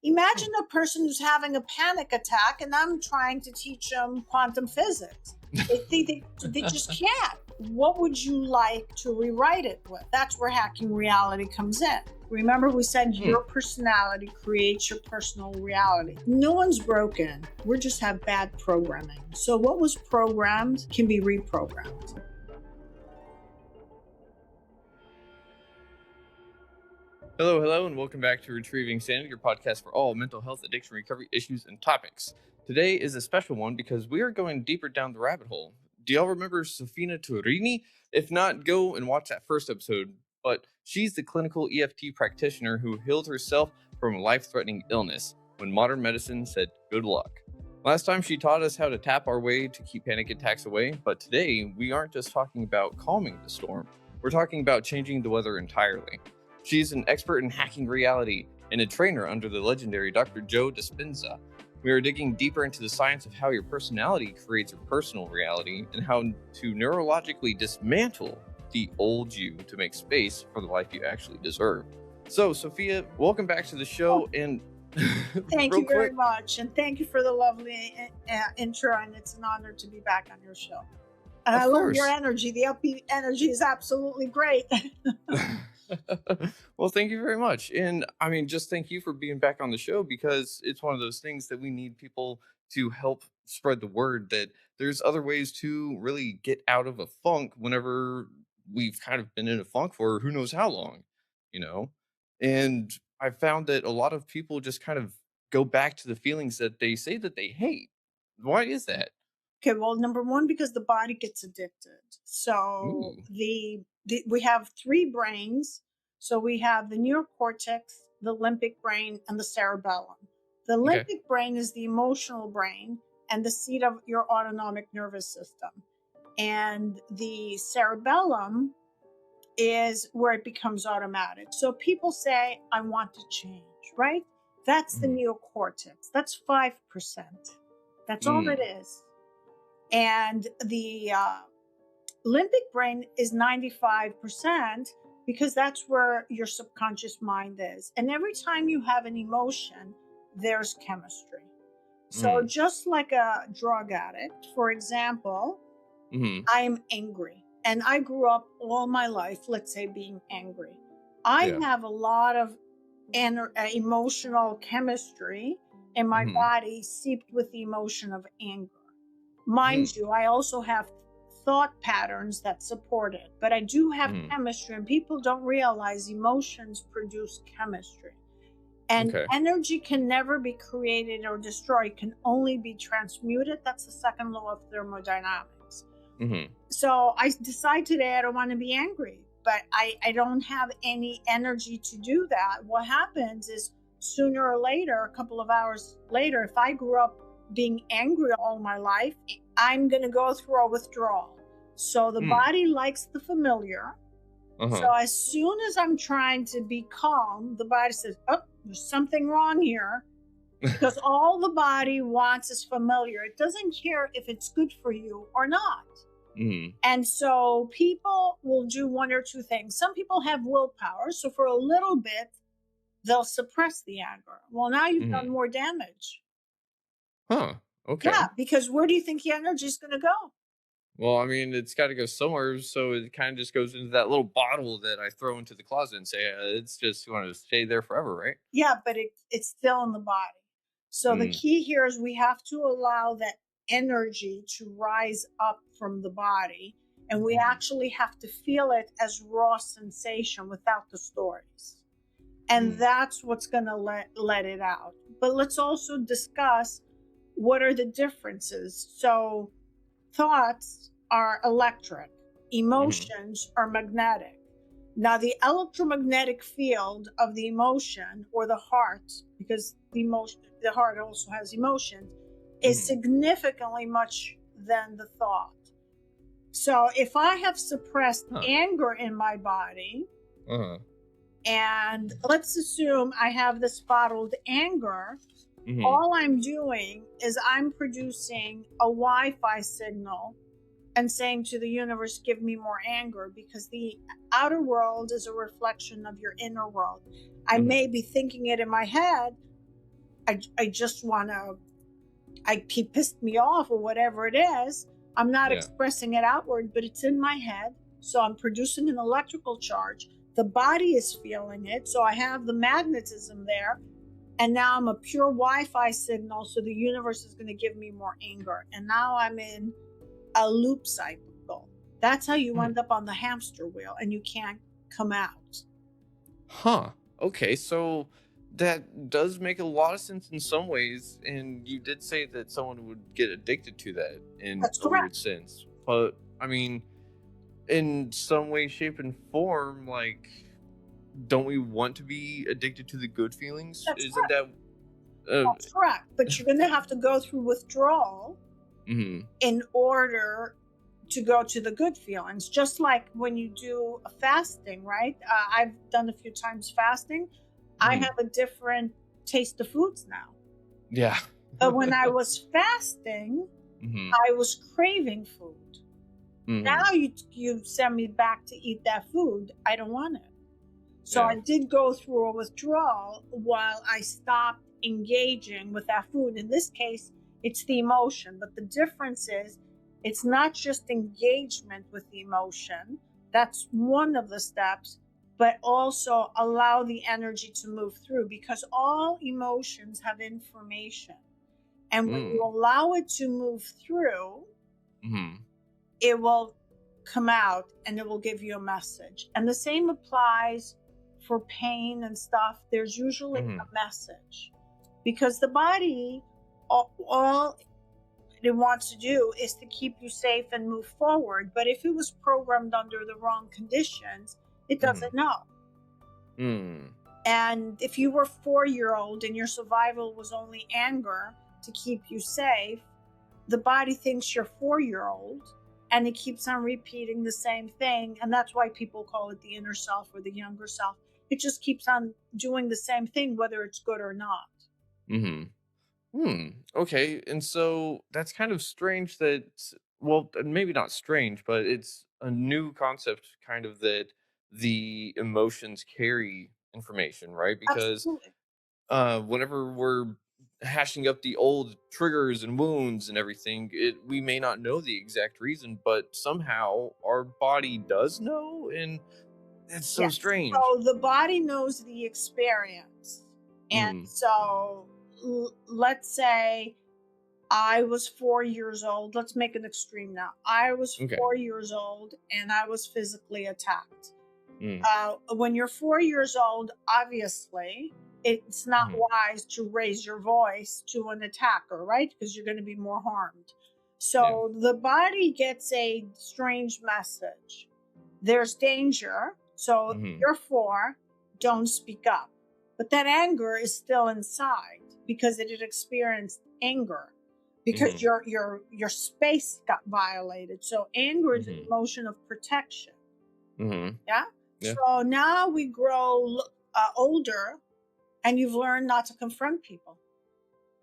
Imagine a person who's having a panic attack and I'm trying to teach them quantum physics. They just can't. What would you like to rewrite it with? That's where hacking reality comes in. Remember, we said your personality creates your personal reality. No one's broken. We just have bad programming. So what was programmed can be reprogrammed. Hello, and welcome back to Retrieving Sanity, your podcast for all mental health, addiction, recovery issues, and topics. Today is a special one because we are going deeper down the rabbit hole. Do y'all remember Sophia Torrini? If not, go and watch that first episode. But she's the clinical EFT practitioner who healed herself from a life-threatening illness when modern medicine said good luck. Last time she taught us how to tap our way to keep panic attacks away, but today we aren't just talking about calming the storm. We're talking about changing the weather entirely. She's an expert in hacking reality and a trainer under the legendary Dr. Joe Dispenza. We are digging deeper into the science of how your personality creates your personal reality and how to neurologically dismantle the old you to make space for the life you actually deserve. So, Sophia, welcome back to the show. And thank you very much. And thank you for the lovely intro. And it's an honor to be back on your show. And I love your energy. The upbeat energy is absolutely great. Well, thank you very much. And I mean, just thank you for being back on the show, because it's one of those things that we need people to help spread the word that there's other ways to really get out of a funk whenever we've kind of been in a funk for who knows how long, And I found that a lot of people just kind of go back to the feelings that they say that they hate. Why is that? Okay, well, number one, because the body gets addicted. So we have three brains. So we have the neocortex, the limbic brain, and the cerebellum. The limbic brain is the emotional brain and the seat of your autonomic nervous system. And the cerebellum is where it becomes automatic. So people say, I want to change, right? That's the neocortex. That's 5%. That's all it is. And the limbic brain is 95% because that's where your subconscious mind is. And every time you have an emotion, there's chemistry. So just like a drug addict, for example, I am angry. And I grew up all my life, let's say, being angry. I have a lot of emotional chemistry in my body seeped with the emotion of anger. Mind you, I also have thought patterns that support it, but I do have chemistry, and people don't realize emotions produce chemistry. And energy can never be created or destroyed, it can only be transmuted. That's the second law of thermodynamics. So I decide today I don't want to be angry, but I don't have any energy to do that. What happens is sooner or later, a couple of hours later, if I grew up being angry all my life, I'm going to go through a withdrawal. So the body likes the familiar. So as soon as I'm trying to be calm, the body says, oh, there's something wrong here. Because all the body wants is familiar. It doesn't care if it's good for you or not. And so people will do one or two things. Some people have willpower. So for a little bit, they'll suppress the anger. Well, now you've done more damage. Okay. Yeah, because where do you think the energy is going to go? Well, I mean, it's got to go somewhere, so it kind of just goes into that little bottle that I throw into the closet and say, it's just going to stay there forever, right? Yeah, but it's still in the body. So the key here is we have to allow that energy to rise up from the body, and we actually have to feel it as raw sensation without the stories. And that's what's going to let it out. But let's also discuss what are the differences. So thoughts are electric, emotions are magnetic. Now the electromagnetic field of the emotion, or the heart, because the heart also has emotions, is significantly much than the thought. So if I have suppressed anger in my body, and let's assume I have this bottled anger, all I'm doing is I'm producing a Wi-Fi signal and saying to the universe, give me more anger, because the outer world is a reflection of your inner world. I may be thinking it in my head, I just want to, he pissed me off or whatever it is. I'm not expressing it outward, but it's in my head. So I'm producing an electrical charge. The body is feeling it. So I have the magnetism there. And now I'm a pure Wi-Fi signal. So the universe is going to give me more anger. And now I'm in a loop cycle. That's how you end up on the hamster wheel and you can't come out. Huh. Okay, so that does make a lot of sense in some ways, and you did say that someone would get addicted to that in That's a weird correct. sense. But I mean, in some way, shape, and form, like, don't we want to be addicted to the good feelings? That's Isn't correct. that That's correct. But you're going to have to go through withdrawal in order to go to the good feelings. Just like when you do a fasting, right? I've done a few times fasting. I have a different taste of foods now. Yeah. But when I was fasting, I was craving food. Now you send me back to eat that food. I don't want it. So I did go through a withdrawal while I stopped engaging with that food. In this case, it's the emotion. But the difference is it's not just engagement with the emotion. That's one of the steps, but also allow the energy to move through, because all emotions have information. And when you allow it to move through, it will come out and it will give you a message. And the same applies for pain and stuff. There's usually a message, because the body, all it wants to do is to keep you safe and move forward. But if it was programmed under the wrong conditions, it doesn't know. And if you were 4-year-old and your survival was only anger to keep you safe, the body thinks you're 4-year-old and it keeps on repeating the same thing. And that's why people call it the inner self or the younger self. It just keeps on doing the same thing, whether it's good or not. Okay, and so that's kind of strange that, well, maybe not strange, but it's a new concept, kind of, that the emotions carry information, right? Because Absolutely. whenever we're hashing up the old triggers and wounds and everything, we may not know the exact reason, but somehow our body does know, and it's so strange. So the body knows the experience. And so let's say I was 4 years old. Let's make it extreme now. I was 4 years old and I was physically attacked. When you're 4 years old, obviously, it's not wise to raise your voice to an attacker, right? Because you're going to be more harmed. So the body gets a strange message. There's danger. So you're 4, don't speak up. But that anger is still inside because it had experienced anger, because your space got violated. So anger is an emotion of protection. Yeah. So now we grow older, and you've learned not to confront people.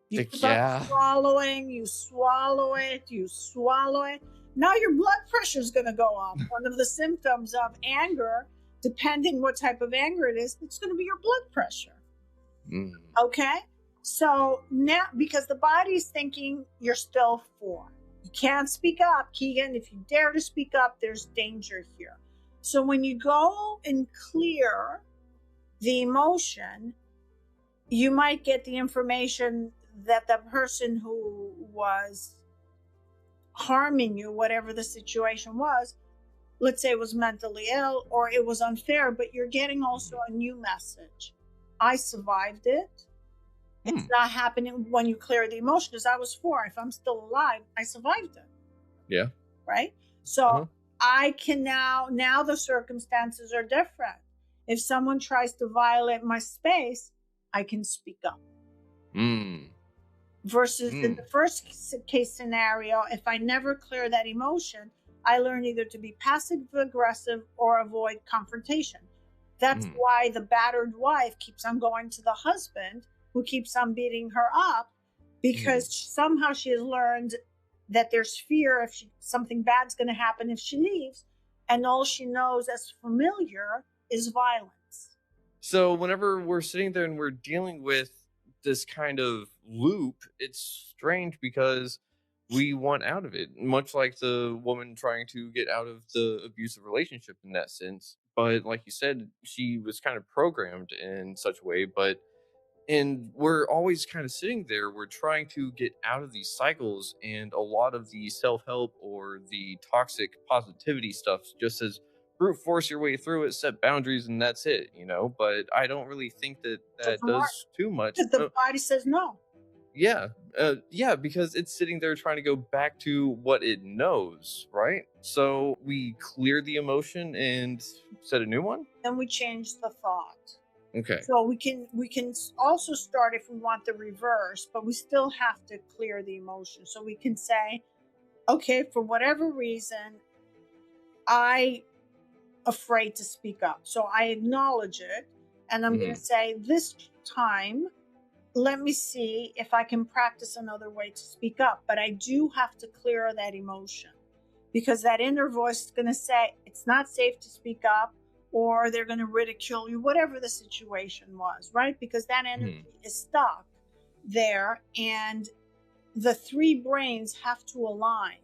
You start swallowing, you swallow it. Now your blood pressure is going to go up. One of the symptoms of anger, depending what type of anger it is, it's going to be your blood pressure. Okay? So now, because the body's thinking you're still 4. You can't speak up, Keegan. If you dare to speak up, there's danger here. So when you go and clear the emotion, you might get the information that the person who was harming you, whatever the situation was, let's say it was mentally ill or it was unfair, but you're getting also a new message. I survived it. It's not happening when you clear the emotion, because I was 4. If I'm still alive, I survived it. Yeah. Right? So I can now the circumstances are different. If someone tries to violate my space, I can speak up. Versus in the first case scenario, if I never clear that emotion, I learn either to be passive aggressive or avoid confrontation. That's why the battered wife keeps on going to the husband, who keeps on beating her up, because somehow she has learned that there's fear if something bad's going to happen if she leaves, and all she knows as familiar is violence. So whenever we're sitting there and we're dealing with this kind of loop. It's strange because we want out of it, much like the woman trying to get out of the abusive relationship in that sense. But like you said, she was kind of programmed in such a way, and we're always kind of sitting there. We're trying to get out of these cycles, and a lot of the self-help or the toxic positivity stuff just says brute force your way through it, set boundaries, and that's it, but I don't really think that that Doesn't work. does too much. Because the body says no. Yeah, yeah, because it's sitting there trying to go back to what it knows, right? So we clear the emotion and set a new one. Then we change the thought. Okay. So we can also start if we want the reverse, but we still have to clear the emotion. So we can say, okay, for whatever reason, I afraid to speak up. So I acknowledge it, and I'm going to say, this time, let me see if I can practice another way to speak up. But I do have to clear that emotion, because that inner voice is going to say it's not safe to speak up, or they're going to ridicule you, whatever the situation was, right? Because that energy is stuck there, and the three brains have to align.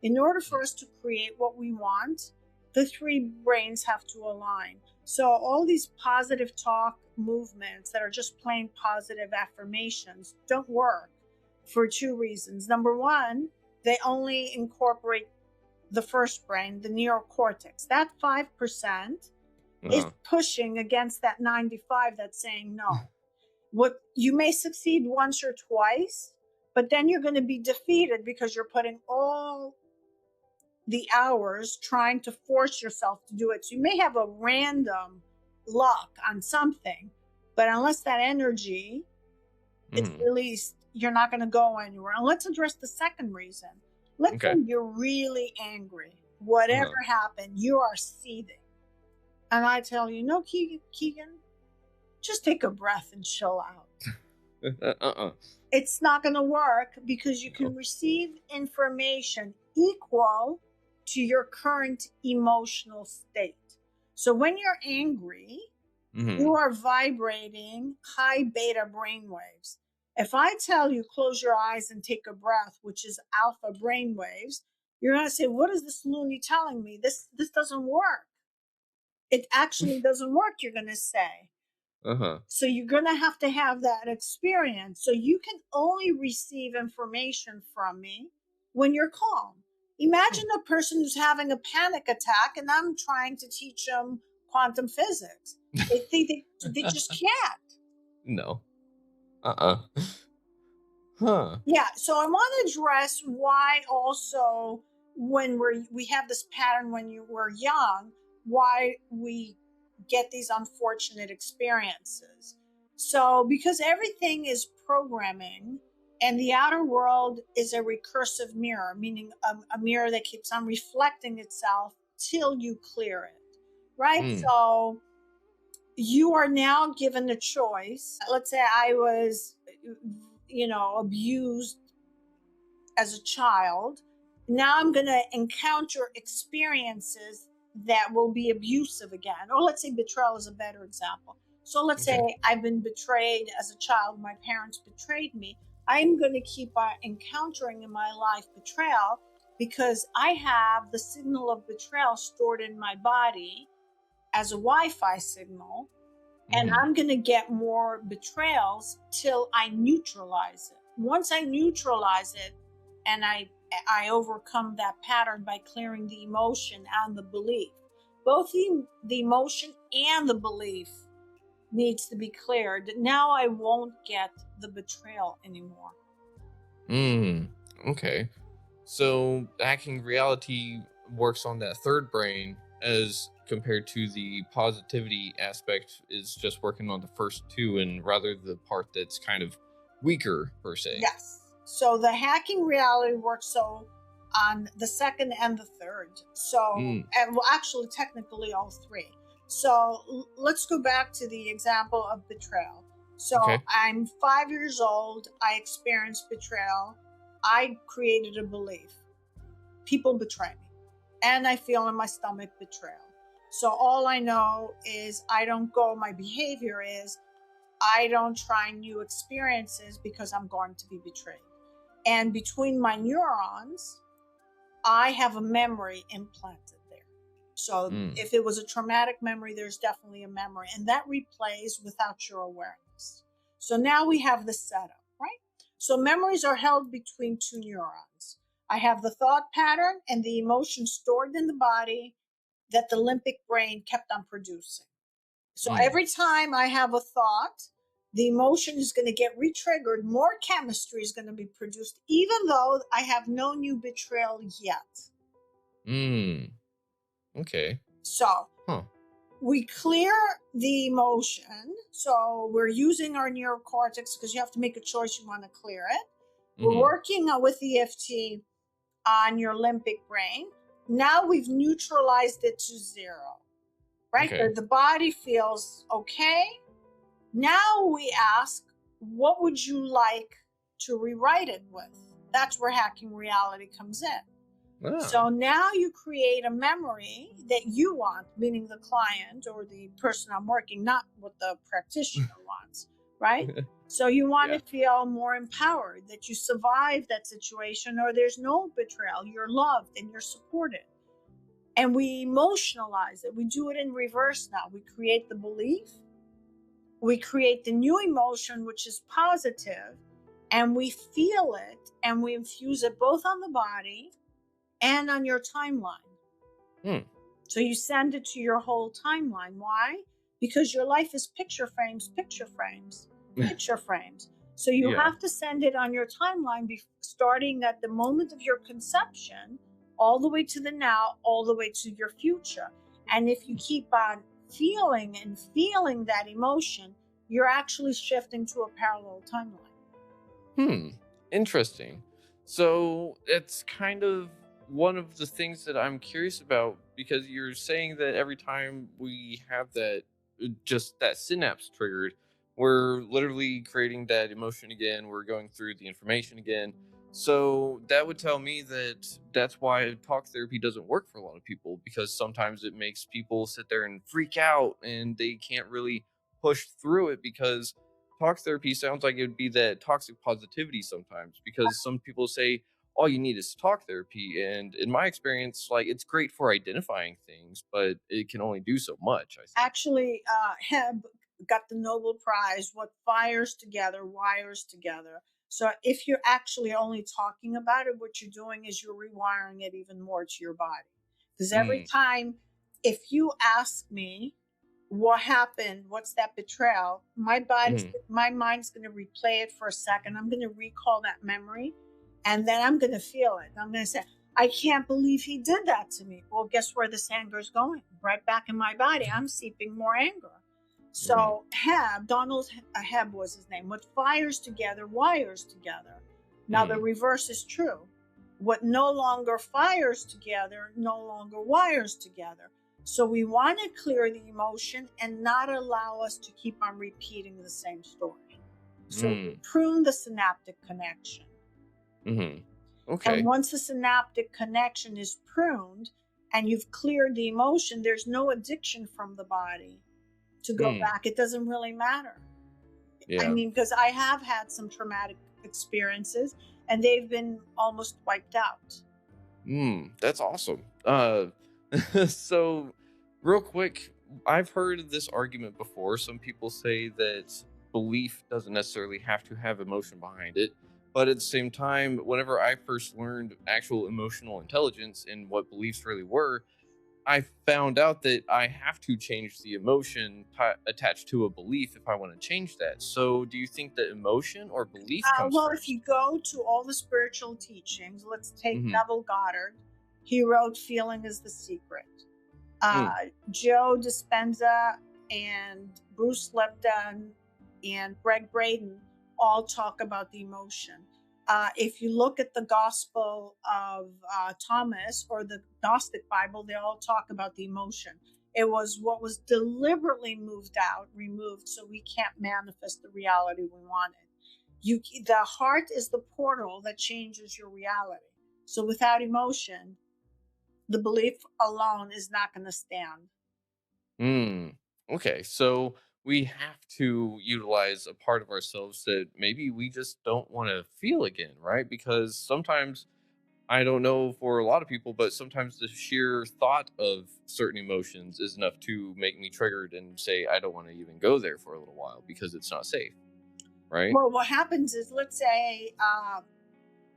In order for us to create what we want, the three brains have to align. So all these positive talk movements that are just plain positive affirmations don't work for two reasons. Number one, they only incorporate the first brain, the neocortex. That 5% is pushing against that 95 that's saying no. What you may succeed once or twice, but then you're going to be defeated because you're putting all the hours trying to force yourself to do it. So you may have a random luck on something, but unless that energy is released, you're not going to go anywhere. And let's address the second reason. Let's say you're really angry. Whatever happened, you are seething. And I tell you, no, Keegan, just take a breath and chill out. It's not going to work, because you can receive information equal to your current emotional state. So when you're angry, you are vibrating high beta brainwaves. If I tell you close your eyes and take a breath, which is alpha brainwaves, you're going to say, what is this loony telling me? This doesn't work. It actually doesn't work, you're going to say. So you're going to have that experience. So you can only receive information from me when you're calm. Imagine a person who's having a panic attack and I'm trying to teach them quantum physics. They think they just can't. No. Yeah, so I want to address why also when we have this pattern when you were young, why we get these unfortunate experiences. So because everything is programming, and the outer world is a recursive mirror, meaning a mirror that keeps on reflecting itself till you clear it, right? So you are now given a choice. Let's say I was, abused as a child. Now I'm going to encounter experiences that will be abusive again. Or let's say betrayal is a better example. So let's say I've been betrayed as a child. My parents betrayed me. I'm going to keep encountering in my life betrayal, because I have the signal of betrayal stored in my body as a Wi-Fi signal. And I'm going to get more betrayals till I neutralize it. Once I neutralize it and I overcome that pattern by clearing the emotion and the belief, both the emotion and the belief needs to be cleared. Now I won't get the betrayal anymore. Okay. So hacking reality works on that third brain, as compared to the positivity aspect is just working on the first two, and rather the part that's kind of weaker per se. Yes. So the hacking reality works so on the second and the third. So, and well, actually, technically all three. So let's go back to the example of betrayal. So I'm 5 years old. I experienced betrayal. I created a belief. People betray me. And I feel in my stomach betrayal. So all I know is I don't go, my behavior is I don't try new experiences because I'm going to be betrayed. And between my neurons, I have a memory implanted there. So if it was a traumatic memory, there's definitely a memory, and that replays without your awareness. So now we have the setup, right? So memories are held between two neurons. I have the thought pattern and the emotion stored in the body that the limbic brain kept on producing. So every time I have a thought, the emotion is going to get re-triggered. More chemistry is going to be produced, even though I have no new betrayal yet. Okay. So we clear the emotion. So we're using our neocortex because you have to make a choice. You want to clear it. We're working with EFT on your limbic brain. Now we've neutralized it to zero, right? Okay. The body feels okay. Now we ask, what would you like to rewrite it with? That's where hacking reality comes in. So now you create a memory that you want, meaning the client or the person I'm working, not what the practitioner wants, right? So you want to feel more empowered, that you survived that situation, or there's no betrayal, you're loved and you're supported. And we emotionalize it. We do it in reverse now. We create the belief, we create the new emotion, which is positive, and we feel it, and we infuse it both on the body and on your timeline. So you send it to your whole timeline. Why? Because your life is picture frames, picture frames, picture frames. So you have to send it on your timeline, starting at the moment of your conception, all the way to the now, all the way to your future. And if you keep on feeling and feeling that emotion, you're actually shifting to a parallel timeline. Interesting. So it's kind of one of the things that I'm curious about, because you're saying that every time we have that, just that synapse triggered, we're literally creating that emotion again. We're going through the information again. So that would tell me that that's why talk therapy doesn't work for a lot of people, because sometimes it makes people sit there and freak out and they can't really push through it, because talk therapy sounds like it would be that toxic positivity sometimes, because some people say all you need is talk therapy, and in my experience, like, it's great for identifying things, but it can only do so much, I think. Actually, Heb got the Nobel Prize. What fires together wires together. So if you're actually only talking about it, what you're doing is you're rewiring it even more to your body. Because every time, if you ask me what happened, what's that betrayal, my mind's going to replay it for a second. I'm going to recall that memory, and then I'm going to feel it. I'm going to say, I can't believe he did that to me. Well, guess where this anger is going? Right back in my body. I'm seeping more anger. So Donald Hebb was his name. What fires together wires together. Now the reverse is true. What no longer fires together no longer wires together. So we want to clear the emotion and not allow us to keep on repeating the same story. So we prune the synaptic connection. Okay. And once the synaptic connection is pruned and you've cleared the emotion, there's no addiction from the body to go back. It doesn't really matter. I mean, because I have had some traumatic experiences and they've been almost wiped out. That's awesome. So real quick, I've heard this argument before. Some people say that belief doesn't necessarily have to have emotion behind it. But at the same time, whenever I first learned actual emotional intelligence and what beliefs really were, I found out that I have to change the emotion attached to a belief if I want to change that. So do you think that emotion or belief comes Well, first? if you go to all the spiritual teachings, let's take Neville Goddard. He wrote Feeling is the Secret. Joe Dispenza and Bruce Lipton and Greg Braden all talk about the emotion. If you look at the Gospel of Thomas or the Gnostic Bible, they all talk about the emotion. It was what was deliberately removed, so we can't manifest the reality we wanted. The heart is the portal that changes your reality. So without emotion, the belief alone is not going to stand. Okay, so we have to utilize a part of ourselves that maybe we just don't want to feel again, right? Because sometimes, I don't know for a lot of people, but sometimes the sheer thought of certain emotions is enough to make me triggered and say, I don't want to even go there for a little while because it's not safe, right? Well, what happens is, let's say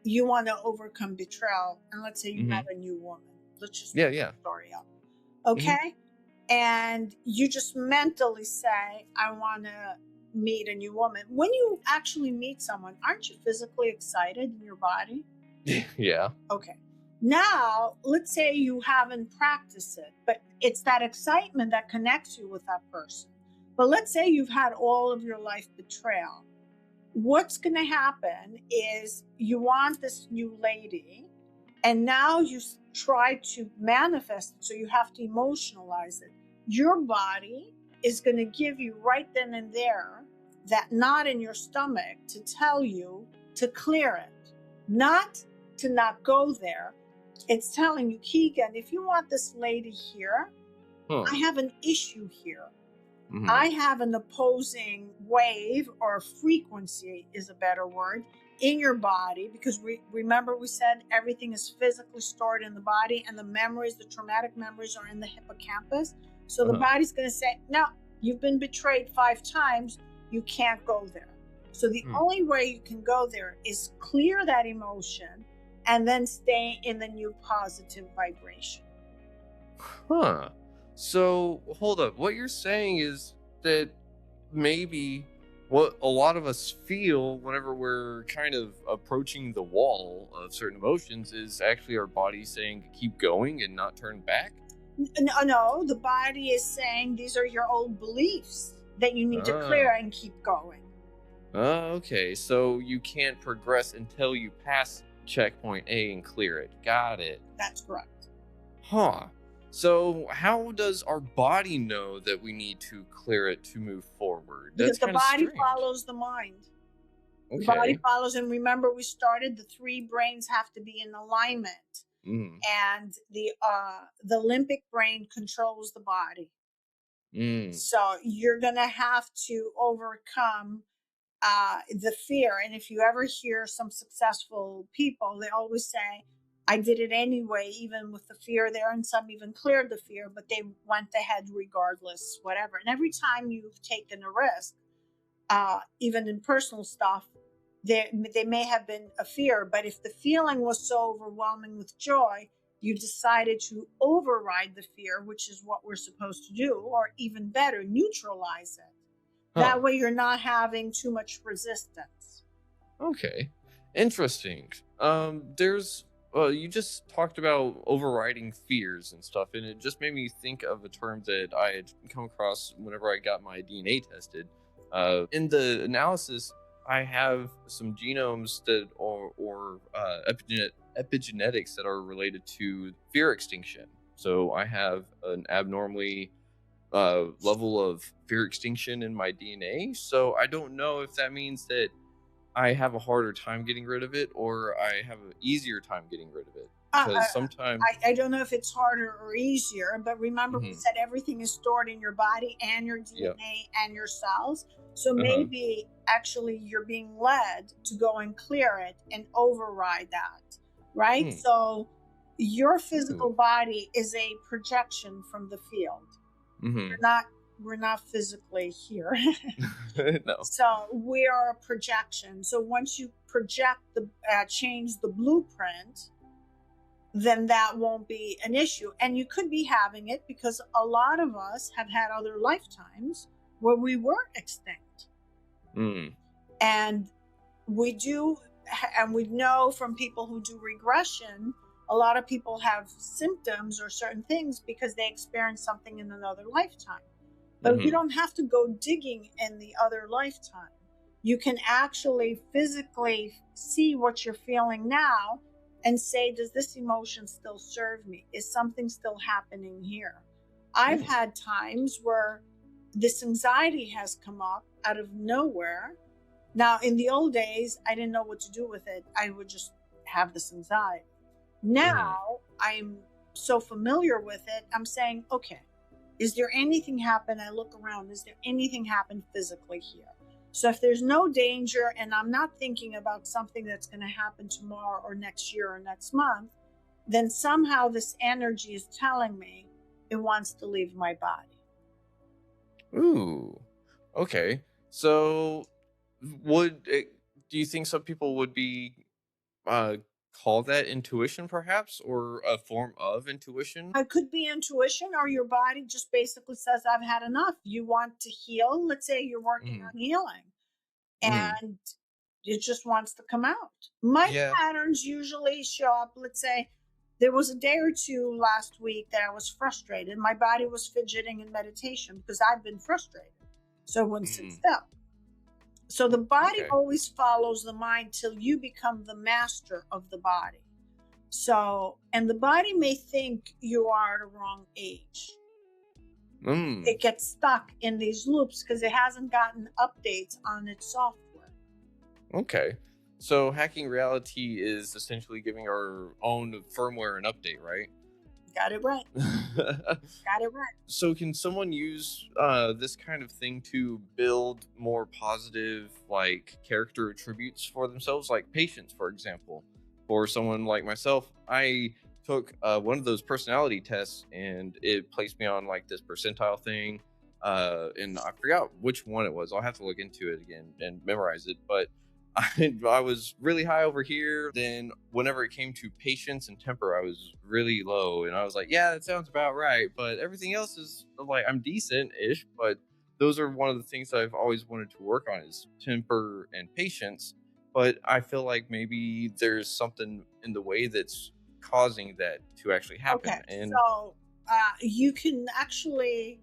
you want to overcome betrayal, and let's say you met Hmm. a new woman. Let's just Yeah, make yeah. the story up. Hmm. Okay? And you just mentally say, I want to meet a new woman. When you actually meet someone, aren't you physically excited in your body? Yeah. Okay. Now, let's say you haven't practiced it, but it's that excitement that connects you with that person. But let's say you've had all of your life betrayal. What's going to happen is you want this new lady, and now you try to manifest it, so you have to emotionalize it. Your body is going to give you right then and there that knot in your stomach to tell you to clear it, not to not go there. It's telling you, Keegan, if you want this lady here, Huh. I have an issue here. Hmm. I have an opposing wave, or frequency is a better word, in your body, because remember we said everything is physically stored in the body, and the memories, the traumatic memories, are in the hippocampus. So the Uh-huh. body's going to say, no, you've been betrayed 5 times, you can't go there. So the Hmm. only way you can go there is clear that emotion and then stay in the new positive vibration. Huh. So hold up. What you're saying is that maybe what a lot of us feel whenever we're kind of approaching the wall of certain emotions is actually our body saying to keep going and not turn back. No, the body is saying these are your old beliefs that you need to clear Oh. and keep going. Okay. So you can't progress until you pass checkpoint A and clear it. Got it. That's correct. Huh. So how does our body know that we need to clear it to move forward? Because That's the kind of body strange. follows the mind. The body Okay. follows, and remember, we started the 3 brains have to be in alignment, Mm. and the limbic brain controls the body. Mm. So you're gonna have to overcome the fear. And if you ever hear some successful people, they always say, I did it anyway, even with the fear there, and some even cleared the fear, but they went ahead regardless, whatever. And every time you've taken a risk, even in personal stuff, they may have been a fear, but if the feeling was so overwhelming with joy, you decided to override the fear, which is what we're supposed to do, or even better, neutralize it. Huh. That way you're not having too much resistance. Okay. Interesting. There's you just talked about overriding fears and stuff, and it just made me think of a term that I had come across whenever I got my DNA tested. In the analysis, I have some genomes that epigenetics that are related to fear extinction. So I have an abnormally level of fear extinction in my DNA. So I don't know if that means that I have a harder time getting rid of it or I have an easier time getting rid of it. Uh, Because uh, sometimes, I don't know if it's harder or easier, but remember we hmm, said everything is stored in your body and your yeah, DNA and your cells. So uh-huh, maybe actually you're being led to go and clear it and override that, right? hmm, So your ooh, physical body is a projection from the field. mm-hmm, We're not physically here. no, So we are a projection. So once you project change the blueprint, then that won't be an issue. And you could be having it because a lot of us have had other lifetimes where we were extinct. mm, And we do, and we know from people who do regression, a lot of people have symptoms or certain things because they experienced something in another lifetime. But you mm-hmm, don't have to go digging in the other lifetime. You can actually physically see what you're feeling now and say, does this emotion still serve me? Is something still happening here? I've mm, had times where this anxiety has come up out of nowhere. Now, in the old days, I didn't know what to do with it. I would just have this anxiety. mm-hmm, Now I'm so familiar with it, I'm saying, okay, Is there anything happen? I look around. Is there anything happen physically here? So if there's no danger and I'm not thinking about something that's going to happen tomorrow or next year or next month, then somehow this energy is telling me it wants to leave my body. Ooh. Okay. So do you think some people would be uh call that intuition perhaps, or a form of intuition? It could be intuition, or your body just basically says, I've had enough. You want to heal. Let's say you're working Mm. on healing Mm. and it just wants to come out. My Yeah. patterns usually show up. Let's say there was a day or two last week that I was frustrated. My body was fidgeting in meditation because I've been frustrated. So it wouldn't sit Mm. still. So the body Okay. always follows the mind till you become the master of the body. So, and the body may think you are at a wrong age. Mm. It gets stuck in these loops because it hasn't gotten updates on its software. Okay. So hacking reality is essentially giving our own firmware an update, right? Got it right. Got it right. So can someone use this kind of thing to build more positive like character attributes for themselves, like patience, for example? For someone like myself, I took one of those personality tests and it placed me on like this percentile thing. And I forgot which one it was. I'll have to look into it again and memorize it. But I was really high over here. Then, whenever it came to patience and temper, I was really low. And I was like, yeah, that sounds about right. But everything else is like, I'm decent ish. But those are one of the things that I've always wanted to work on is temper and patience. But I feel like maybe there's something in the way that's causing that to actually happen. Okay. And So you can actually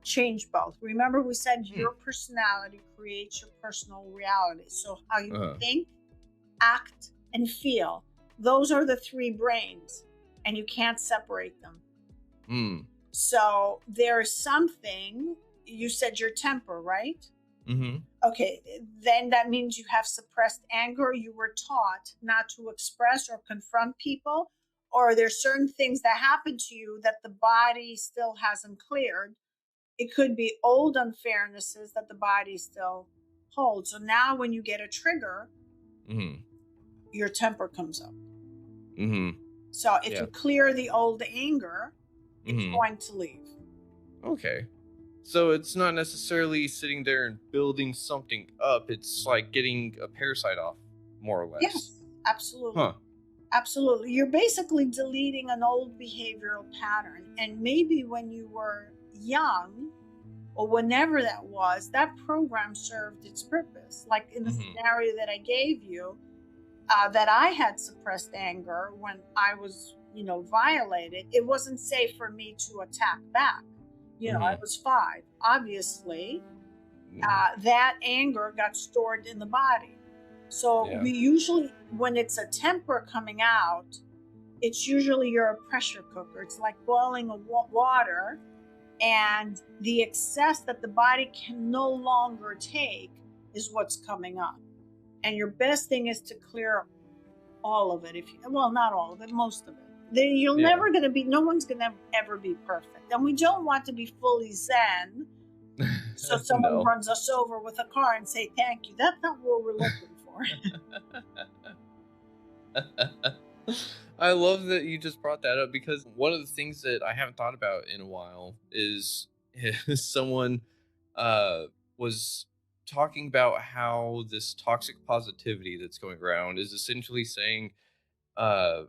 change both. Remember, we said your personality creates your personal reality. So how you think, act, and feel, those are the three brains, and you can't separate them. So there's something, you said your temper, right? Okay, then that means you have suppressed anger. You were taught not to express or confront people, or there's certain things that happen to you that the body still hasn't cleared. It could be old unfairnesses that the body still holds. So now when you get a trigger, your temper comes up. So if you clear the old anger, it's going to leave. Okay. So it's not necessarily sitting there and building something up. It's like getting a parasite off, more or less. Yes, absolutely. Absolutely. You're basically deleting an old behavioral pattern. And maybe when you were young, or whenever that was, that program served its purpose. Like in the scenario that I gave you, that I had suppressed anger when I was, violated. It wasn't safe for me to attack back. I was 5. Obviously, that anger got stored in the body. So we usually, when it's a temper coming out, it's usually you're a pressure cooker. It's like boiling water, and the excess that the body can no longer take is what's coming up. And your best thing is to clear all of it. Not all of it, most of it. Then you're never going to be, no one's going to ever be perfect. And we don't want to be fully zen. So someone runs us over with a car and say, thank you. That's not what we're looking for. I love that you just brought that up, because one of the things that I haven't thought about in a while is someone was talking about how this toxic positivity that's going around is essentially saying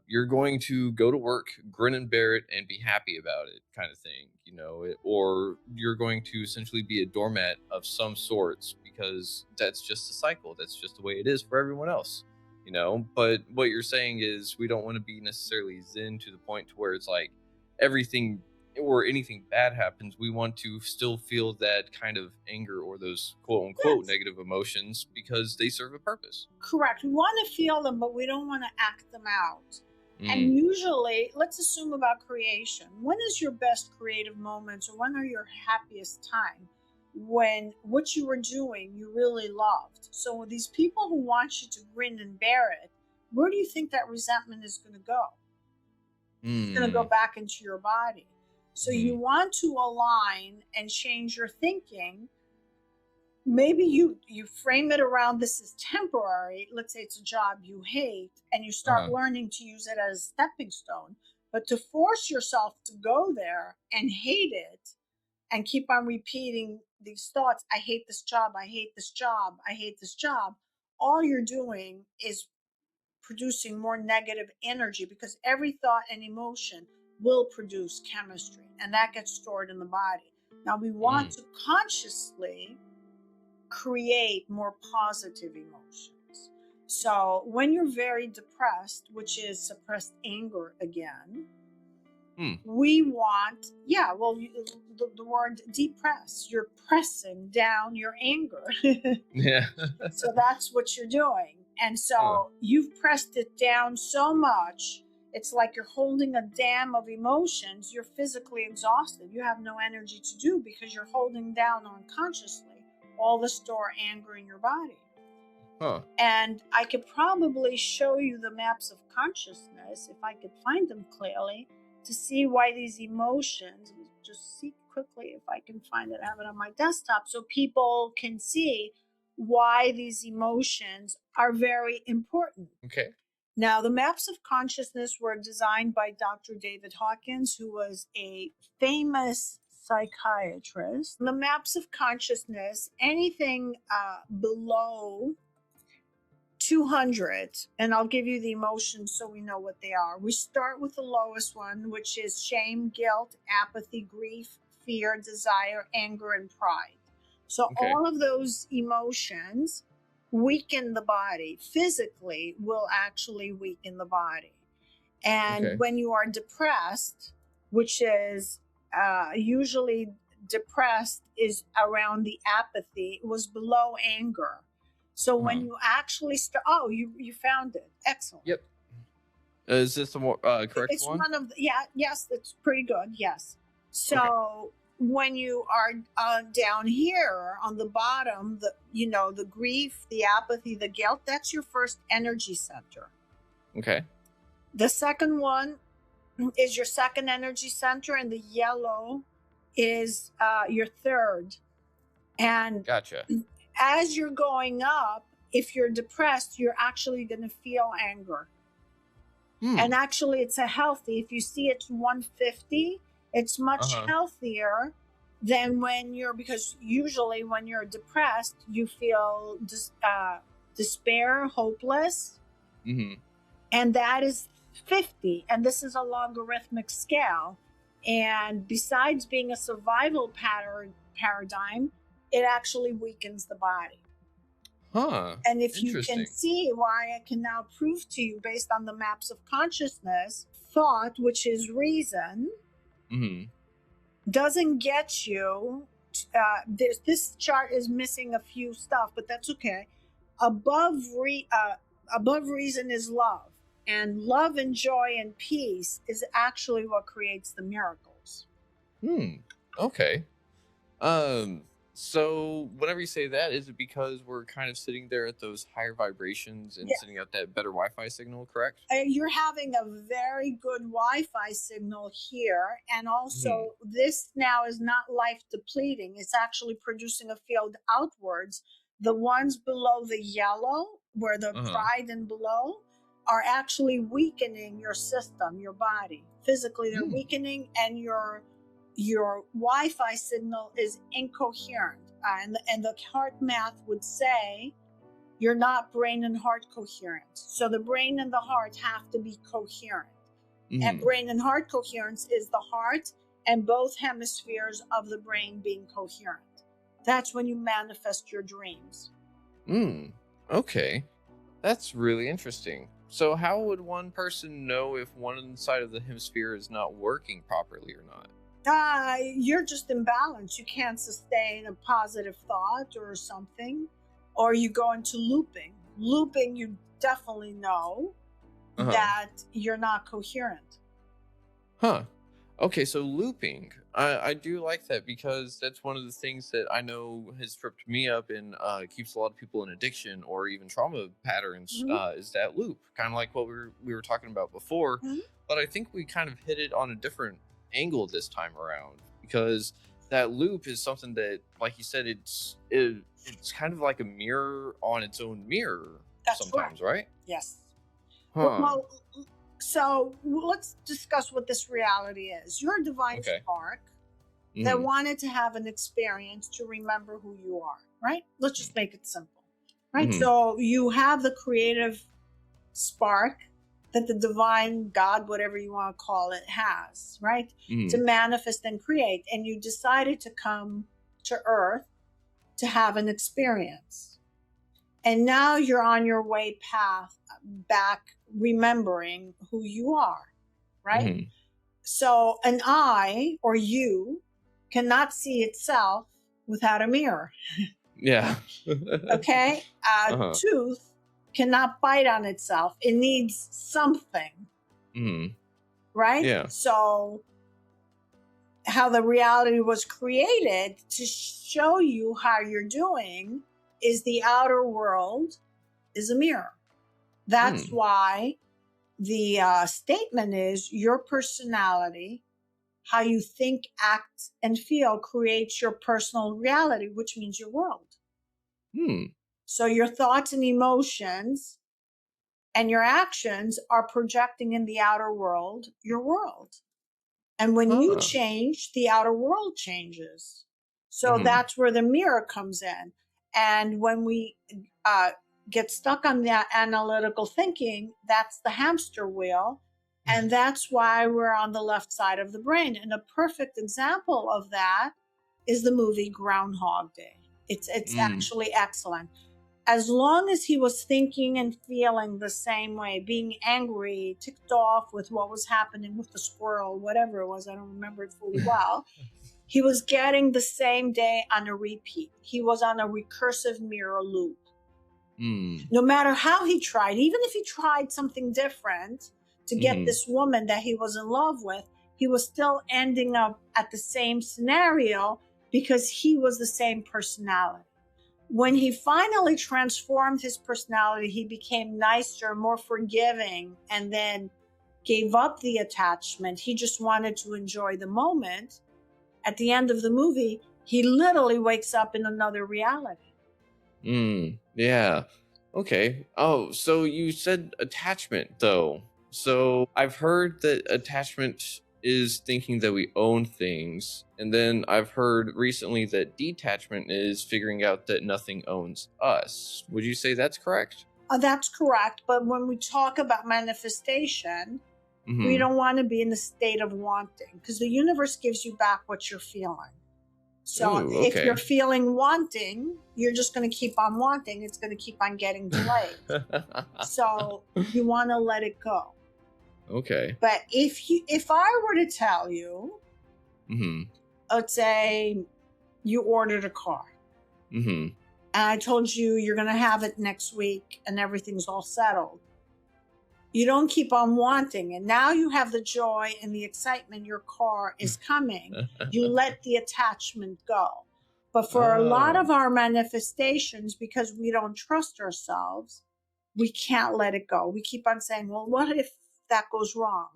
you're going to go to work, grin and bear it, and be happy about it, kind of thing, or you're going to essentially be a doormat of some sorts, because that's just a cycle. That's just the way it is for everyone else, But what you're saying is we don't want to be necessarily zen to the point to where it's like everything or anything bad happens, we want to still feel that kind of anger or those quote unquote negative emotions because they serve a purpose. Correct. We want to feel them, but we don't want to act them out. And usually, let's assume about creation. When is your best creative moments, or when are your happiest time? When what you were doing you really loved. So these people who want you to grin and bear it, where do you think that resentment is going to go? It's going to go back into your body. So you want to align and change your thinking. Maybe you frame it around this is temporary. Let's say it's a job you hate, and you start learning to use it as a stepping stone. But to force yourself to go there and hate it and keep on repeating these thoughts, I hate this job, I hate this job, I hate this job, all you're doing is producing more negative energy, because every thought and emotion will produce chemistry, and that gets stored in the body. Now we want to consciously create more positive emotions. So when you're very depressed, which is suppressed anger again, we want, the word depress, you're pressing down your anger. Yeah. So that's what you're doing. And so you've pressed it down so much, it's like you're holding a dam of emotions. You're physically exhausted. You have no energy to do, because you're holding down unconsciously all the stored anger in your body. And I could probably show you the maps of consciousness, if I could find them clearly, to see why these emotions, just see quickly if I can find it, I have it on my desktop, so people can see why these emotions are very important. Okay. Now, the maps of consciousness were designed by Dr. David Hawkins, who was a famous psychiatrist. The maps of consciousness, anything below 200, and I'll give you the emotions so we know what they are. We start with the lowest one, which is shame, guilt, apathy, grief, fear, desire, anger, and pride. So all of those emotions weaken the body. Physically will actually weaken the body. And when you are depressed, which is usually depressed is around the apathy, it was below anger. So when you actually start, you found it. Excellent. Yep. Is this the more correct one? It's one of the, yes, that's pretty good. Yes. So when you are down here on the bottom, the grief, the apathy, the guilt, that's your first energy center. Okay. The second one is your second energy center, and the yellow is your third. And gotcha. As you're going up, if you're depressed, you're actually going to feel anger. And actually, it's a healthy, if you see it's 150, it's much healthier than because usually when you're depressed, you feel despair, hopeless. And that is 50. And this is a logarithmic scale. And besides being a survival paradigm, it actually weakens the body. And if you can see why, I can now prove to you based on the maps of consciousness, thought, which is reason, doesn't get you. This chart is missing a few stuff, but that's okay. Above reason is love, and love and joy and peace is actually what creates the miracles. Okay. So whenever you say that, is it because we're kind of sitting there at those higher vibrations and sending out that better Wi-Fi signal, correct? You're having a very good Wi-Fi signal here. And also this now is not life depleting. It's actually producing a field outwards. The ones below the yellow, where the pride and below, are actually weakening your system, your body. Physically, they're weakening, and your Wi-Fi signal is incoherent. And the heart math would say you're not brain and heart coherent. So the brain and the heart have to be coherent. And brain and heart coherence is the heart and both hemispheres of the brain being coherent. That's when you manifest your dreams. Okay. That's really interesting. So how would one person know if one side of the hemisphere is not working properly or not? You're just imbalanced. You can't sustain a positive thought or something, or you go into looping. Looping, you definitely know that you're not coherent. Okay, so looping. I do like that, because that's one of the things that I know has tripped me up and keeps a lot of people in addiction or even trauma patterns, is that loop. Kind of like what we were talking about before. But I think we kind of hit it on a different angle this time around, because that loop is something that, like you said, it's kind of like a mirror on its own mirror. That's Sometimes, correct. right? Yes. Huh. So let's discuss what this reality is. You're a divine Okay. spark that wanted to have an experience to remember who you are, right? Let's just make it simple, right? So you have the creative spark that the divine God, whatever you want to call it, has, right? To manifest and create. And you decided to come to Earth to have an experience. And now you're on your way path back, remembering who you are, right? So an eye or you cannot see itself without a mirror. Yeah. Okay? Tooth cannot bite on itself. It needs something. Right? Yeah. So how the reality was created to show you how you're doing is the outer world is a mirror. That's why the statement is your personality, how you think, act, and feel creates your personal reality, which means your world. So your thoughts and emotions and your actions are projecting in the outer world, your world. And when you change, the outer world changes. So that's where the mirror comes in. And when we get stuck on that analytical thinking, that's the hamster wheel. And that's why we're on the left side of the brain. And a perfect example of that is the movie Groundhog Day. It's actually excellent. As long as he was thinking and feeling the same way, being angry, ticked off with what was happening with the squirrel, whatever it was, I don't remember it fully well, he was getting the same day on a repeat. He was on a recursive mirror loop. No matter how he tried, even if he tried something different to get this woman that he was in love with, he was still ending up at the same scenario because he was the same personality. When he finally transformed his personality, he became nicer, more forgiving, and then gave up the attachment. He just wanted to enjoy the moment. At the end of the movie, he literally wakes up in another reality. Yeah. Okay. Oh, so you said attachment, though. So I've heard that attachment is thinking that we own things. And then I've heard recently that detachment is figuring out that nothing owns us. Would you say that's correct? That's correct. But when we talk about manifestation, we don't want to be in the state of wanting, because the universe gives you back what you're feeling. So if you're feeling wanting, you're just going to keep on wanting. It's going to keep on getting delayed. So you want to let it go. Okay. But if I were to tell you, let's say you ordered a car, and I told you you're going to have it next week and everything's all settled, you don't keep on wanting. And now you have the joy and the excitement, your car is coming. You let the attachment go. But for a lot of our manifestations, because we don't trust ourselves, we can't let it go. We keep on saying, well, what if that goes wrong?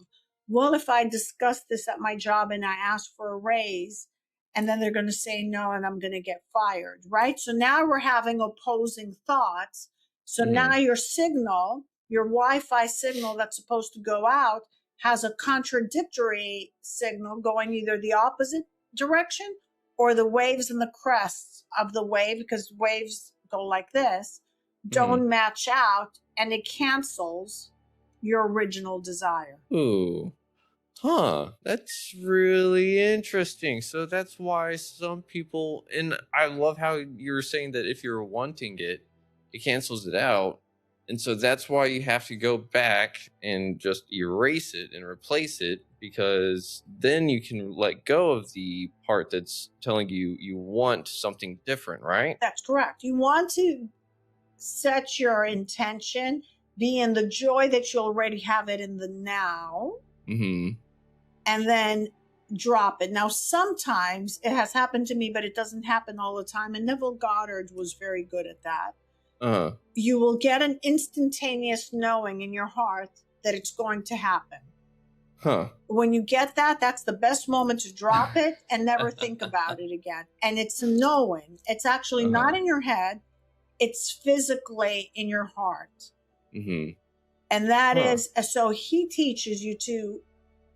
Well, if I discuss this at my job and I ask for a raise, and then they're going to say no, and I'm going to get fired, right? So now we're having opposing thoughts. So now your signal, your Wi-Fi signal that's supposed to go out, has a contradictory signal going either the opposite direction or the waves and the crests of the wave, because waves go like this, don't match out, and it cancels your original desire. Ooh. That's really interesting. So that's why some people, and I love how you were saying that if you're wanting it, it cancels it out. And so that's why you have to go back and just erase it and replace it, because then you can let go of the part that's telling you you want something different, right? That's correct. You want to set your intention, be in the joy that you already have it in the now, and then drop it. Now, sometimes it has happened to me, but it doesn't happen all the time. And Neville Goddard was very good at that. You will get an instantaneous knowing in your heart that it's going to happen. Huh. When you get that, that's the best moment to drop it and never think about it again. And it's knowing. It's actually not in your head. It's physically in your heart. Mm-hmm. And that is, so he teaches you to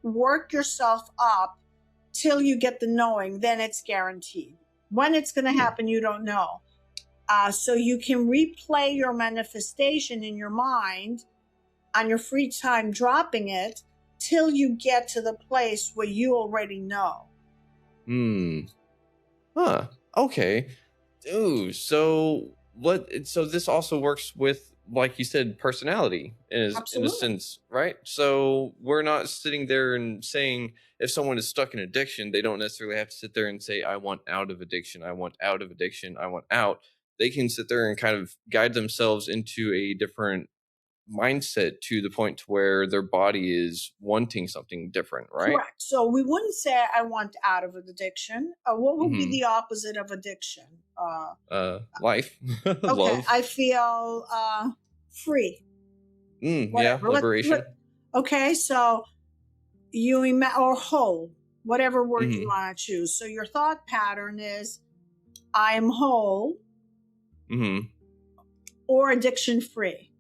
work yourself up till you get the knowing, then it's guaranteed. When it's going to happen, you don't know. So you can replay your manifestation in your mind on your free time, dropping it till you get to the place where you already know. Okay. Ooh, so this also works with, like you said, personality in a sense, right? So we're not sitting there and saying, if someone is stuck in addiction, they don't necessarily have to sit there and say, I want out of addiction, I want out of addiction, I want out. They can sit there and kind of guide themselves into a different mindset to the point to where their body is wanting something different, right? Correct. So we wouldn't say I want out of addiction. What would be the opposite of addiction? Life. Okay, Love. I feel free. Yeah, liberation. Okay, so you or whole, whatever word you want to choose. So your thought pattern is, I am whole, or addiction free.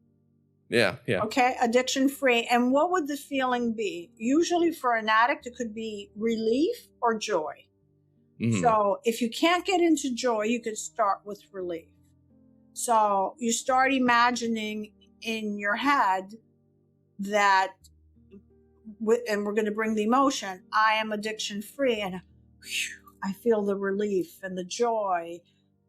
Yeah. Okay, addiction free. And what would the feeling be? Usually for an addict, it could be relief or joy. So if you can't get into joy, you could start with relief. So you start imagining in your head that, and we're going to bring the emotion, I am addiction free, and I feel the relief and the joy,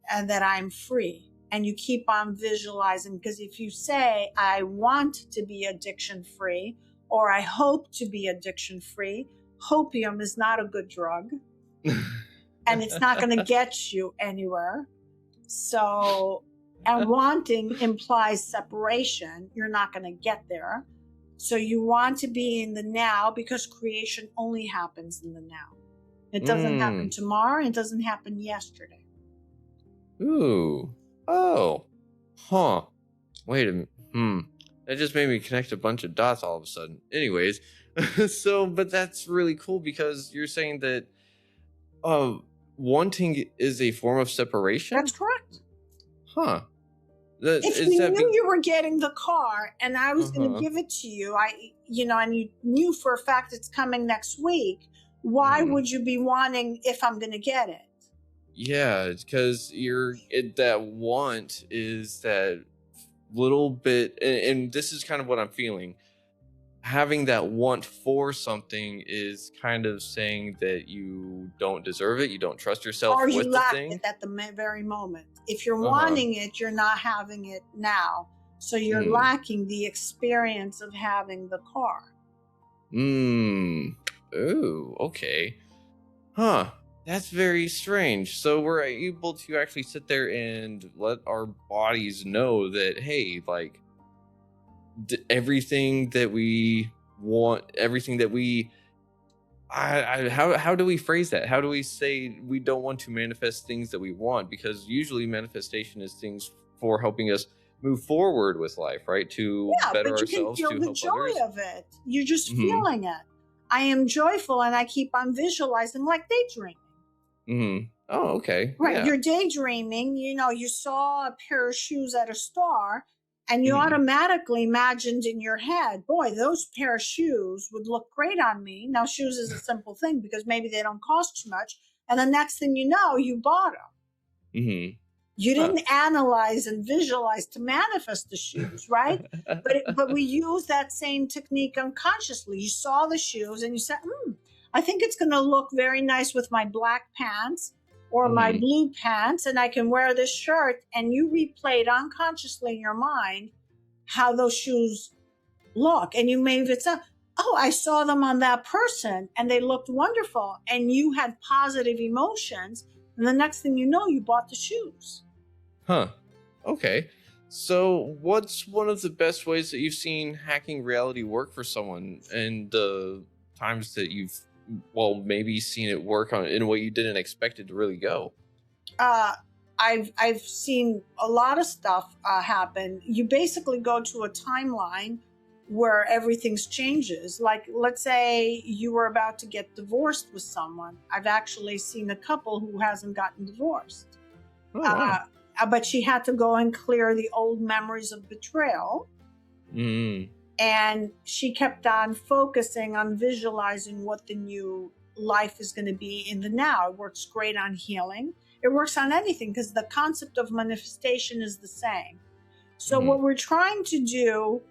and that I'm free. And you keep on visualizing, because if you say, I want to be addiction free, or I hope to be addiction free, hopium is not a good drug. And it's not going to get you anywhere. So, and wanting implies separation. You're not going to get there. So you want to be in the now, because creation only happens in the now. It doesn't happen tomorrow. It doesn't happen yesterday. Ooh. Oh. Huh. Wait a minute. That just made me connect a bunch of dots all of a sudden. Anyways, but that's really cool, because you're saying that wanting is a form of separation? That's correct. Huh. If you knew you were getting the car and I was going to give it to you, and you knew for a fact it's coming next week, why would you be wanting if I'm going to get it? Yeah, because that want is that little bit, and this is kind of what I'm feeling. Having that want for something is kind of saying that you don't deserve it, you don't trust yourself, or you with lack the thing. It at the very moment. If you're wanting it, you're not having it now. So you're lacking the experience of having the car. Ooh, okay. Huh. That's very strange. So we're able to actually sit there and let our bodies know that, hey, like, everything that we want, everything that we, how do we phrase that? How do we say we don't want to manifest things that we want? Because usually manifestation is things for helping us move forward with life, right? To better ourselves, you can feel the joy of it. You're just feeling it. I am joyful, and I keep on visualizing, like daydreaming. Oh, okay. Right. Yeah. You're daydreaming. You saw a pair of shoes at a store, and you automatically imagined in your head, boy, those pair of shoes would look great on me. Now, shoes is a simple thing because maybe they don't cost too much. And the next thing you know, you bought them. You didn't analyze and visualize to manifest the shoes, right? but we use that same technique unconsciously. You saw the shoes and you said, I think it's going to look very nice with my black pants or my blue pants, and I can wear this shirt. And you replayed unconsciously in your mind how those shoes look. And you may have said, I saw them on that person and they looked wonderful. And you had positive emotions. And the next thing you know, you bought the shoes. Huh. Okay. So what's one of the best ways that you've seen hacking reality work for someone, and the times that you've, maybe seen it work in a way you didn't expect it to really go? I've seen a lot of stuff happen. You basically go to a timeline where everything changes. Like, let's say you were about to get divorced with someone. I've actually seen a couple who hasn't gotten divorced. Oh, wow. But she had to go and clear the old memories of betrayal. And she kept on focusing on visualizing what the new life is going to be in the now. It works great on healing. It works on anything because the concept of manifestation is the same. So what we're trying to do,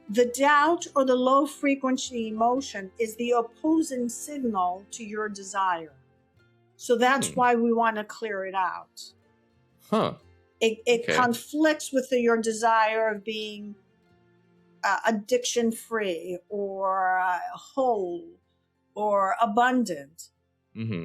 the doubt or the low frequency emotion is the opposing signal to your desire. So that's why we want to clear it out. It conflicts with your desire of being addiction free or whole or abundant,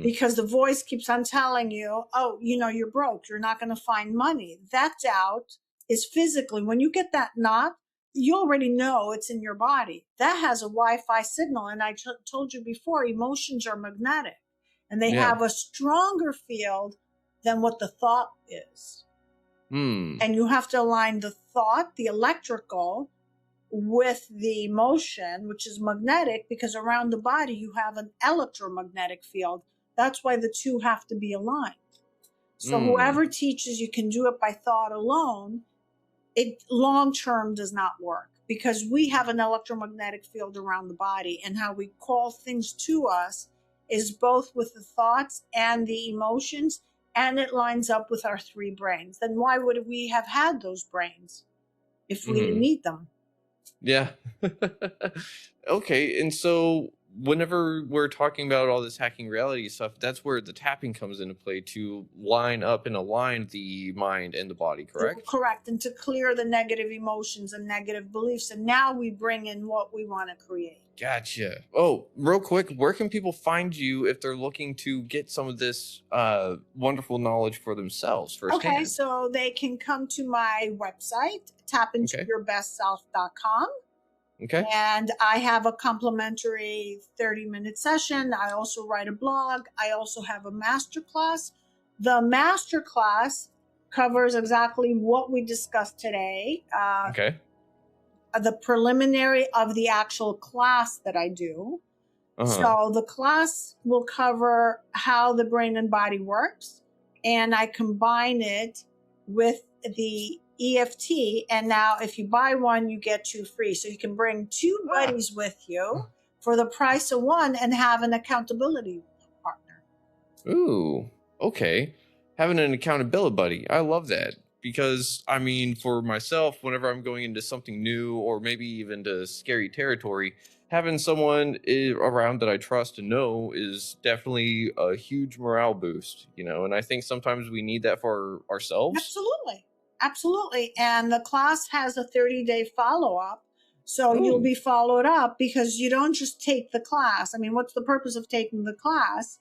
because the voice keeps on telling you, oh, you're broke, you're not going to find money. That doubt is physically, when you get that knot, you already know it's in your body. That has a Wi-Fi signal. And I told you before, emotions are magnetic and they have a stronger field than what the thought is. And you have to align the thought, the electrical, with the emotion, which is magnetic, because around the body you have an electromagnetic field. That's why the two have to be aligned. So whoever teaches you can do it by thought alone, it long term does not work, because we have an electromagnetic field around the body, and how we call things to us is both with the thoughts and the emotions, and it lines up with our three brains. Then why would we have had those brains if we didn't need them? Yeah. Okay. And so whenever we're talking about all this hacking reality stuff, that's where the tapping comes into play to line up and align the mind and the body, correct? Correct. And to clear the negative emotions and negative beliefs. And now we bring in what we want to create. Gotcha. Oh, real quick, where can people find you if they're looking to get some of this wonderful knowledge for themselves firsthand? Okay, so they can come to my website, tapintouryourbestself.com. Okay. And I have a complimentary 30-minute session. I also write a blog. I also have a masterclass. The masterclass covers exactly what we discussed today. The preliminary of the actual class that I do. So the class will cover how the brain and body works, and I combine it with the EFT. And now if you buy one, you get two free. So you can bring two buddies with you for the price of one and have an accountability partner. Ooh, okay. Having an accountability buddy. I love that. Because, I mean, for myself, whenever I'm going into something new or maybe even to scary territory, having someone around that I trust and know is definitely a huge morale boost, and I think sometimes we need that for ourselves. Absolutely. And the class has a 30-day follow-up. So you'll be followed up, because you don't just take the class. I mean, what's the purpose of taking the class?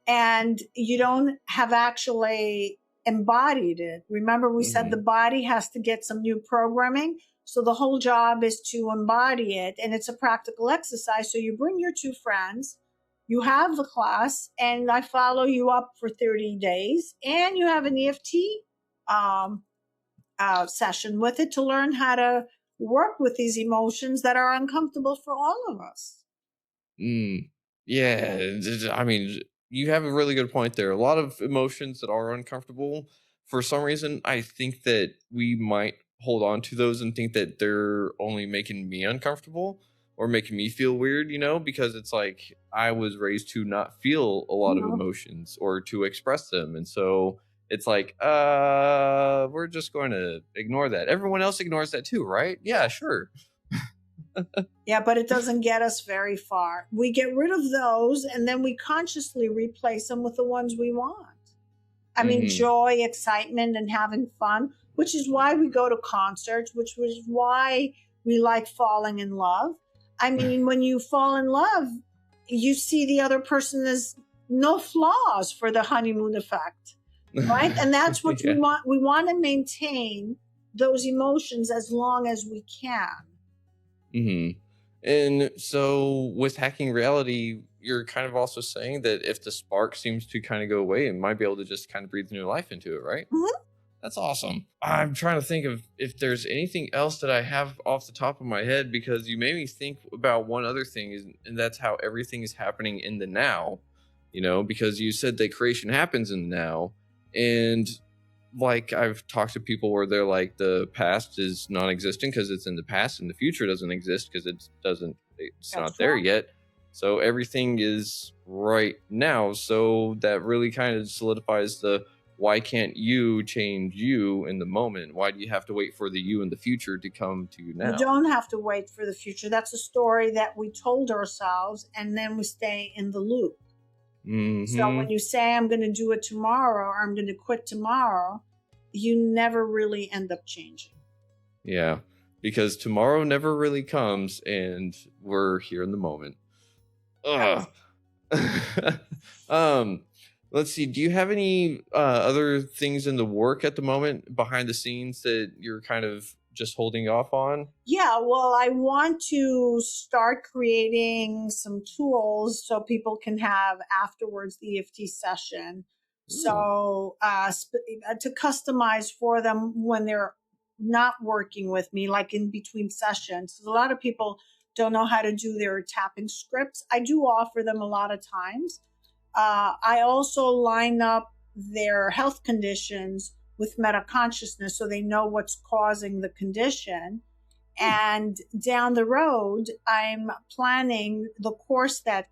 And you don't have actually embodied it. Remember, we said the body has to get some new programming. So the whole job is to embody it. And it's a practical exercise. So you bring your two friends, you have the class, and I follow you up for 30 days. And you have an EFT session with it to learn how to work with these emotions that are uncomfortable for all of us. Yeah. I mean, you have a really good point there. A lot of emotions that are uncomfortable, for some reason, I think that we might hold on to those and think that they're only making me uncomfortable or making me feel weird, because it's like I was raised to not feel a lot of emotions or to express them. And so it's like, we're just going to ignore that. Everyone else ignores that too, right? Yeah, sure. Yeah, but it doesn't get us very far. We get rid of those and then we consciously replace them with the ones we want. I mean, joy, excitement, and having fun, which is why we go to concerts, which was why we like falling in love. I mean, when you fall in love, you see the other person as no flaws for the honeymoon effect, right? And that's what we want. We want to maintain those emotions as long as we can. And so with hacking reality, you're kind of also saying that if the spark seems to kind of go away, it might be able to just kind of breathe new life into it, right? That's awesome. I'm trying to think of if there's anything else that I have off the top of my head, because you made me think about one other thing, and that's how everything is happening in the now, because you said that creation happens in the now. And like I've talked to people where they're like, the past is non-existent because it's in the past, and the future doesn't exist because it's not there yet. So everything is right now. So that really kind of solidifies why can't you change you in the moment? Why do you have to wait for the you in the future to come to you now? You don't have to wait for the future. That's a story that we told ourselves, and then we stay in the loop. So when you say, I'm going to do it tomorrow, or I'm going to quit tomorrow, you never really end up changing. Yeah, because tomorrow never really comes, and we're here in the moment. Ugh. Let's see. Do you have any other things in the work at the moment behind the scenes that you're kind of just holding off on? Yeah, well, I want to start creating some tools so people can have afterwards the EFT session. So to customize for them when they're not working with me, like in between sessions. A lot of people don't know how to do their tapping scripts. I do offer them a lot of times. I also line up their health conditions with meta consciousness so they know what's causing the condition. And down the road, I'm planning the course that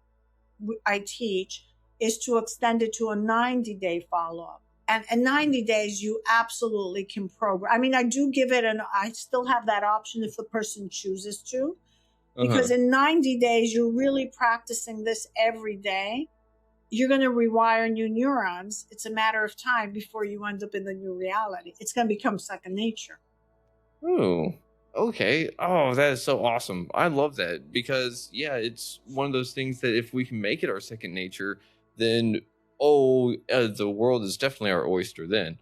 I teach is to extend it to a 90-day follow-up. And in 90 days, you absolutely can program. I mean, I do give it, and I still have that option if the person chooses to, because in 90 days, you're really practicing this every day. You're going to rewire new neurons. It's a matter of time before you end up in the new reality. It's going to become second nature. Oh, okay. Oh, that is so awesome. I love that because, it's one of those things that if we can make it our second nature, then, the world is definitely our oyster then.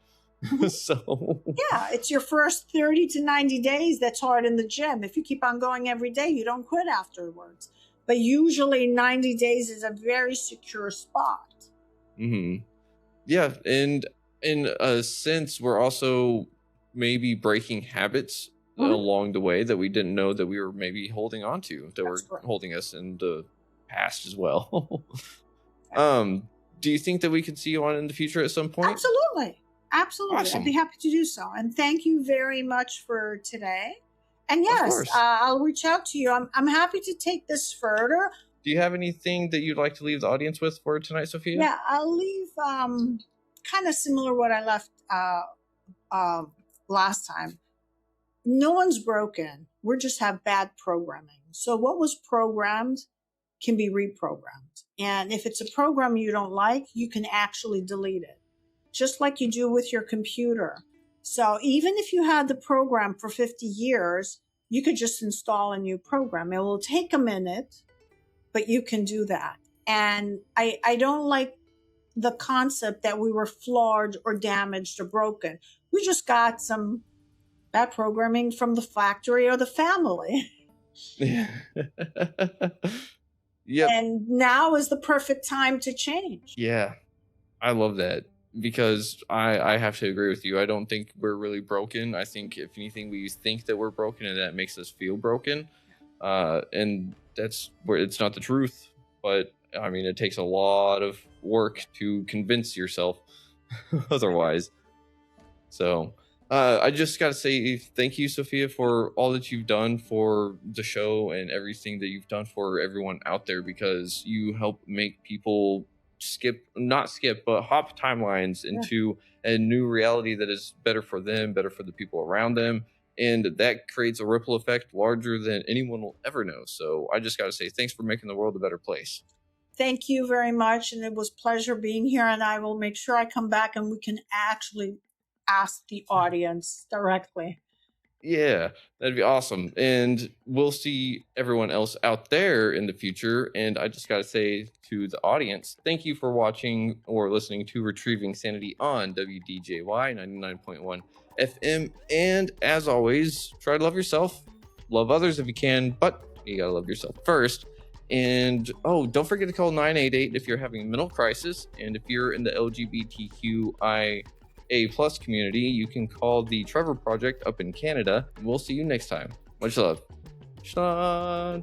So yeah, it's your first 30 to 90 days that's hard in the gym. If you keep on going every day, you don't quit afterwards. But usually 90 days is a very secure spot. Yeah, and in a sense, we're also maybe breaking habits along the way that we didn't know that we were maybe holding on to, that were holding us in the past as well. Do you think that we could see you on in the future at some point? Absolutely. Awesome. I'd be happy to do so. And thank you very much for today. And yes, I'll reach out to you. I'm happy to take this further. Do you have anything that you'd like to leave the audience with for tonight, Sophia? Yeah, I'll leave kind of similar what I left last time. No one's broken. We just have bad programming. So what was programmed can be reprogrammed. And if it's a program you don't like, you can actually delete it, just like you do with your computer. So even if you had the program for 50 years, you could just install a new program. It will take a minute, but you can do that. And I don't like the concept that we were flawed or damaged or broken. We just got some bad programming from the factory or the family. Yep. And now is the perfect time to change. Yeah, I love that. Because I have to agree with you. I don't think we're really broken. I think if anything, we think that we're broken, and that makes us feel broken. And that's where it's not the truth. But I mean, it takes a lot of work to convince yourself otherwise. So I just got to say thank you, Sophia, for all that you've done for the show and everything that you've done for everyone out there, because you help make people hop timelines into a new reality that is better for them, better for the people around them. And that creates a ripple effect larger than anyone will ever know. So I just got to say thanks for making the world a better place. Thank you very much. And it was a pleasure being here. And I will make sure I come back and we can actually ask the audience directly. Yeah, that'd be awesome. And we'll see everyone else out there in the future. And I just got to say to the audience, thank you for watching or listening to Retrieving Sanity on WDJY 99.1 FM. And as always, try to love yourself, love others if you can, but you got to love yourself first. And don't forget to call 988 if you're having a mental crisis. And if you're in the LGBTQIA A+ community, you can call the Trevor Project up in Canada. We'll see you next time. Much love. Sean.